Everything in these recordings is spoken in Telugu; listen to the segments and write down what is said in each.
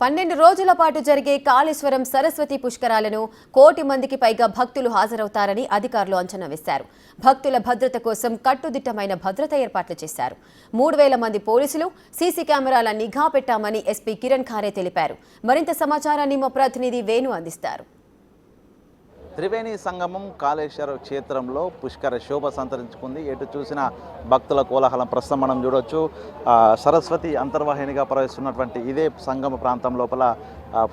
12 రోజుల పాటు జరిగే కాళేశ్వరం సరస్వతి పుష్కరాలను 1 కోటి మందికి పైగా భక్తులు హాజరవుతారని అధికారులు అంచనా వేశారు. భక్తుల భద్రత కోసం కట్టుదిట్టమైన భద్రత ఏర్పాట్లు చేశారు. 3000 మంది పోలీసులు, సీసీ కెమెరాల నిఘా పెట్టామని ఎస్పీ కిరణ్ ఖారే తెలిపారు. మరింత సమాచారాన్ని మా ప్రతినిధి వేణు అందిస్తారు. త్రివేణి సంగమం కాళేశ్వర క్షేత్రంలో పుష్కర శోభ సంతరించుకుంది. ఎటు చూసిన భక్తుల కోలాహలం ప్రస్తుతం మనం చూడొచ్చు. సరస్వతి అంతర్వాహినిగా ప్రవహిస్తున్నటువంటి ఇదే సంగమ ప్రాంతం లోపల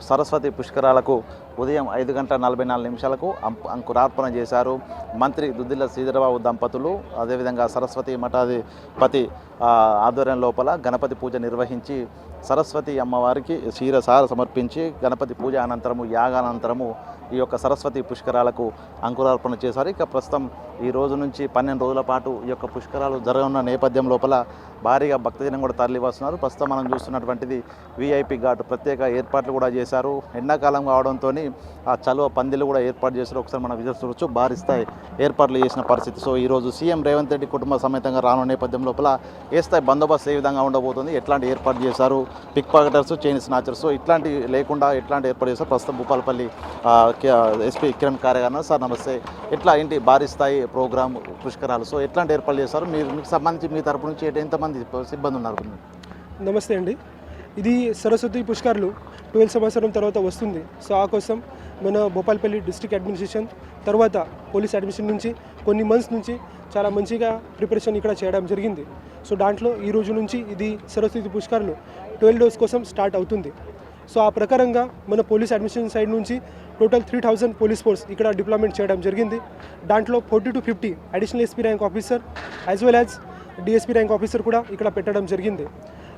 సరస్వతి పుష్కరాలకు ఉదయం 5:44 అంకురార్పణ చేశారు. మంత్రి దుద్దిల్ల శ్రీధరబాబు దంపతులు, అదేవిధంగా సరస్వతి మఠాధిపతి ఆధ్వర్యం లోపల గణపతి పూజ నిర్వహించి సరస్వతి అమ్మవారికి క్షీరసార సమర్పించి గణపతి పూజ అనంతరము యాగానంతరము ఈ యొక్క సరస్వతి పుష్కరాలకు అంకురార్పణ చేశారు. ఇక ప్రస్తుతం ఈ రోజు నుంచి 12 రోజుల పాటు ఈ యొక్క పుష్కరాలు జరగనున్న నేపథ్యం లోపల భారీగా భక్తజనం కూడా తరలి వస్తున్నారు. ప్రస్తుతం మనం చూస్తున్నటువంటిది వీఐపీ ఘాట్, ప్రత్యేక ఏర్పాట్లు కూడా చేశారు. ఎండాకాలం కావడంతో ఆ చలువ పందిలు కూడా ఏర్పాటు చేశారు. ఒకసారి మనం విజిట్ చూడవచ్చు. భారీ స్థాయి ఏర్పాట్లు చేసిన పరిస్థితి. సో ఈరోజు సీఎం రేవంత్ రెడ్డి కుటుంబ సమేతంగా రానున్న నేపథ్యం లోపల ఏ స్థాయి బందోబస్తు ఏ విధంగా ఉండబోతుంది, ఎట్లాంటి ఏర్పాటు చేశారు, పిక్ పాకెటర్స్, చైన్ స్నాచర్స్, ఇట్లాంటి లేకుండా ఎట్లాంటి ఏర్పాటు చేశారు. ప్రస్తుతం భూపాలపల్లి ఎస్పీ కిరణ్ ఖారే గారు. సార్ నమస్తే. ఎట్లా ఏంటి భారీ స్థాయి ప్రోగ్రామ్ పుష్కరాలు, సో ఎట్లాంటి ఏర్పాట్లు చేస్తారు, మీకు సంబంధించి మీ తరపు నుంచి ఎంతమంది సిబ్బంది ఉన్నారు? నమస్తే అండి. ఇది సరస్వతి పుష్కరాలు 12 సంవత్సరం తర్వాత వస్తుంది. సో ఆ కోసం మన భూపాలపల్లి డిస్ట్రిక్ట్ అడ్మినిస్ట్రేషన్ తర్వాత పోలీస్ అడ్మినిస్ట్రేషన్ నుంచి కొన్ని మంత్స్ నుంచి చాలా మంచిగా ప్రిపరేషన్ ఇక్కడ చేయడం జరిగింది. సో దాంట్లో ఈ రోజు నుంచి ఇది సరస్వతి పుష్కరాలు 12 డేస్ కోసం స్టార్ట్ అవుతుంది. సో ఆ ప్రకారంగా మన పోలీస్ అడ్మినిస్ట్రేషన్ సైడ్ నుంచి టోటల్ 3000 పోలీస్ ఫోర్స్ ఇక్కడ డిప్లాయ్మెంట్ చేయడం జరిగింది. దాంట్లో 40 to 50 additional SP rank officer as well as DSP rank officer కూడా ఇక్కడ పెట్టడం జరిగింది.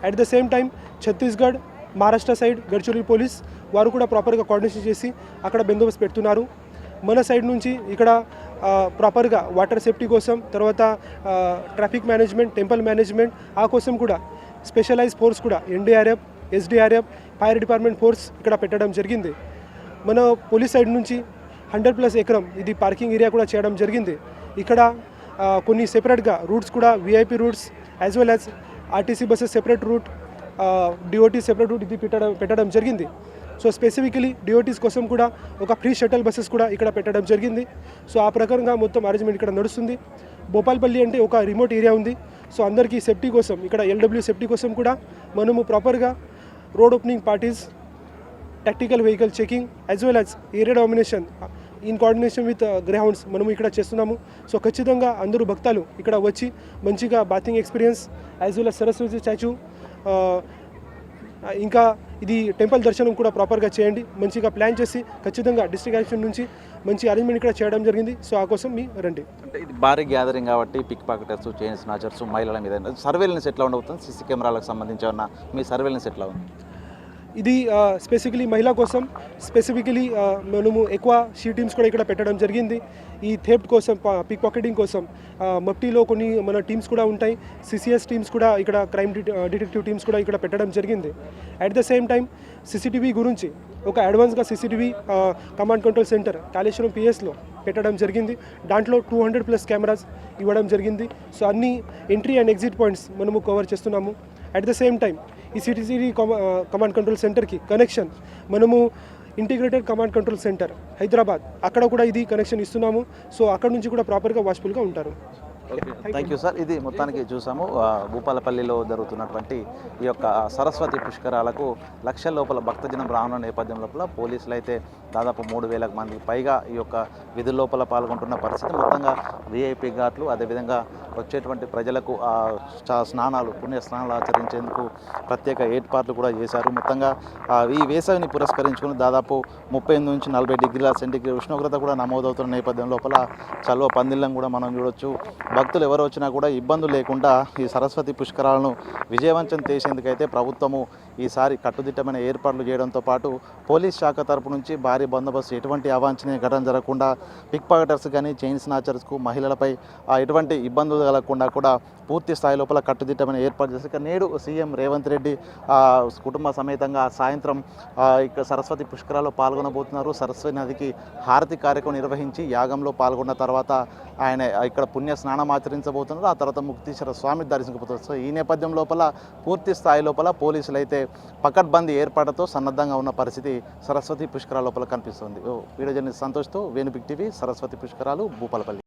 At the same time Chhattisgarh, Maharashtra side Gadchiroli police వారు కూడా ప్రాపర్గా కోఆర్డినేషన్ చేసి అక్కడ బందోబస్తు పెడుతున్నారు. మన సైడ్ నుంచి ఇక్కడ ప్రాపర్గా వాటర్ సేఫ్టీ కోసం, తర్వాత ట్రాఫిక్ మేనేజ్మెంట్, టెంపుల్ మేనేజ్మెంట్ ఆ కోసం కూడా స్పెషలైజ్ ఫోర్స్ కూడా NDRF, SDRF, fire department force ఇక్కడ పెట్టడం జరిగింది. మన పోలీస్ సైడ్ నుంచి 100+ ఎకరం ఇది పార్కింగ్ ఏరియా కూడా చేయడం జరిగింది. ఇక్కడ కొన్ని సెపరేట్గా రూట్స్ కూడా VIP routes as well as RTC buses separate route, DOT separate route ఇది పెట్టడం జరిగింది. సో స్పెసిఫికలీ డిఓటీస్ కోసం కూడా ఒక ఫ్రీ షటిల్ బస్సెస్ కూడా ఇక్కడ పెట్టడం జరిగింది. సో ఆ ప్రకారంగా మొత్తం అరేంజ్మెంట్ ఇక్కడ నడుస్తుంది. భూపాలపల్లి అంటే ఒక రిమోట్ ఏరియా ఉంది. సో అందరికీ సేఫ్టీ కోసం ఇక్కడ ఎల్డబ్ల్యూ సేఫ్టీ కోసం కూడా మనము ప్రాపర్గా road opening parties, tactical vehicle checking as well as area domination in coordination with grounds మనము ఇక్కడ చేస్తున్నాము. సో ఖచ్చితంగా అందరూ భక్తులు ఇక్కడ వచ్చి మంచిగా bathing experience as well as Saraswati statue, ఇంకా ఇది టెంపుల్ దర్శనం కూడా ప్రాపర్గా చేయండి. మంచిగా ప్లాన్ చేసి ఖచ్చితంగా డిస్ట్రిక్ట్ యాక్షన్ నుంచి మంచి అరేంజ్మెంట్ ఇక్కడ చేయడం జరిగింది. సో ఆ కోసం మీ రండి. అంటే ఇది భారీ గ్యాదరింగ్ కాబట్టి పిక్ పాకెటర్స్, చైన్ స్నాచర్స్, మహిళల మీద సర్వేలెన్స్ ఎట్లా ఉండబోతుంది? సీసీ కెమెరాలకు సంబంధించి ఉన్న మీ సర్వేలెన్స్ ఎట్లా ఉంది? ఇది స్పెసిఫికలీ మహిళా కోసం స్పెసిఫికలీ మనము ఎక్కువ షీ టీమ్స్ కూడా ఇక్కడ పెట్టడం జరిగింది. ఈ థెఫ్ట్ కోసం, పిక్ పాకెటింగ్ కోసం మఫ్టీలో కొన్ని మన టీమ్స్ కూడా ఉంటాయి. సిసిఎస్ టీమ్స్ కూడా ఇక్కడ, క్రైమ్ డిటెక్టివ్ టీమ్స్ కూడా ఇక్కడ పెట్టడం జరిగింది. At the same time CCTV గురించి ఒక అడ్వాన్స్గా CCTV command control centre Kaleshwaram పిఎస్లో పెట్టడం జరిగింది. దాంట్లో 200+ కెమెరాస్ ఇవ్వడం జరిగింది. సో అన్ని ఎంట్రీ అండ్ ఎగ్జిట్ పాయింట్స్ మనము కవర్ చేస్తున్నాము. అట్ ద సేమ్ టైం ఈ సిటీసీ కమాండ్ కంట్రోల్ సెంటర్కి కనెక్షన్ మనము integrated command control centre Hyderabad అక్కడ కూడా ఇది కనెక్షన్ ఇస్తున్నాము. సో అక్కడ నుంచి కూడా ప్రాపర్గా వాచ్ఫుల్గా ఉంటారు. Thank you sir. ఇది మొత్తానికి చూసాము భూపాలపల్లిలో జరుగుతున్నటువంటి ఈ యొక్క సరస్వతి పుష్కరాలకు లక్షల లోపల భక్తజనం రానున్న నేపథ్యం లోపల పోలీసులు అయితే దాదాపు 3000 మందికి పైగా ఈ యొక్క విధుల లోపల పాల్గొంటున్న పరిస్థితి. మొత్తంగా వీఐపీ ఘాట్లు, అదేవిధంగా వచ్చేటువంటి ప్రజలకు స్నానాలు, పుణ్య స్నానాలు ఆచరించేందుకు ప్రత్యేక ఏర్పాట్లు కూడా చేశారు. మొత్తంగా ఈ వేసవిని పురస్కరించుకుని దాదాపు 38 నుంచి 40 డిగ్రీల సెంటీగ్రేడ్ ఉష్ణోగ్రత కూడా నమోదవుతున్న నేపథ్యం లోపల చలువ పందిళ్ళను కూడా మనం చూడొచ్చు. భక్తులు ఎవరు వచ్చినా కూడా ఇబ్బందులు లేకుండా ఈ సరస్వతి పుష్కరాలను విజయవంతం చేసేందుకైతే ప్రభుత్వము ఈసారి కట్టుదిట్టమైన ఏర్పాట్లు చేయడంతో పాటు పోలీస్ శాఖ తరపు నుంచి భారీ బందోబస్తు, ఎటువంటి అవాంఛనీయ ఘటన జరగకుండా పిక్ పాకెటర్స్ కానీ, చైన్ స్నాచర్స్కు, మహిళలపై ఎటువంటి ఇబ్బందులు కలగకుండా కూడా పూర్తి స్థాయి లోపల కట్టుదిట్టమైన ఏర్పాటు చేసి నేడు సీఎం రేవంత్ రెడ్డి కుటుంబ సమేతంగా సాయంత్రం ఇక్కడ సరస్వతి పుష్కరాల్లో పాల్గొనబోతున్నారు. సరస్వతి నదికి హారతి కార్యక్రమం నిర్వహించి యాగంలో పాల్గొన్న తర్వాత ఆయన ఇక్కడ పుణ్య స్నానం ఆచరించబోతున్నారు. ఆ తర్వాత ముక్తీశ్వర స్వామి దర్శించబోతున్నారు. సో ఈ నేపథ్యం లోపల పూర్తి స్థాయి లోపల పోలీసులు అయితే పకడ్బందీ ఏర్పాటుతో సన్నద్ధంగా ఉన్న పరిస్థితి సరస్వతి పుష్కరాల లోపల కనిపిస్తుంది. వీడియో జర్నలిస్ట్ సంతోష్తో వేణు బిగ్ టీవీ, సరస్వతి పుష్కరాలు, భూపాలపల్లి.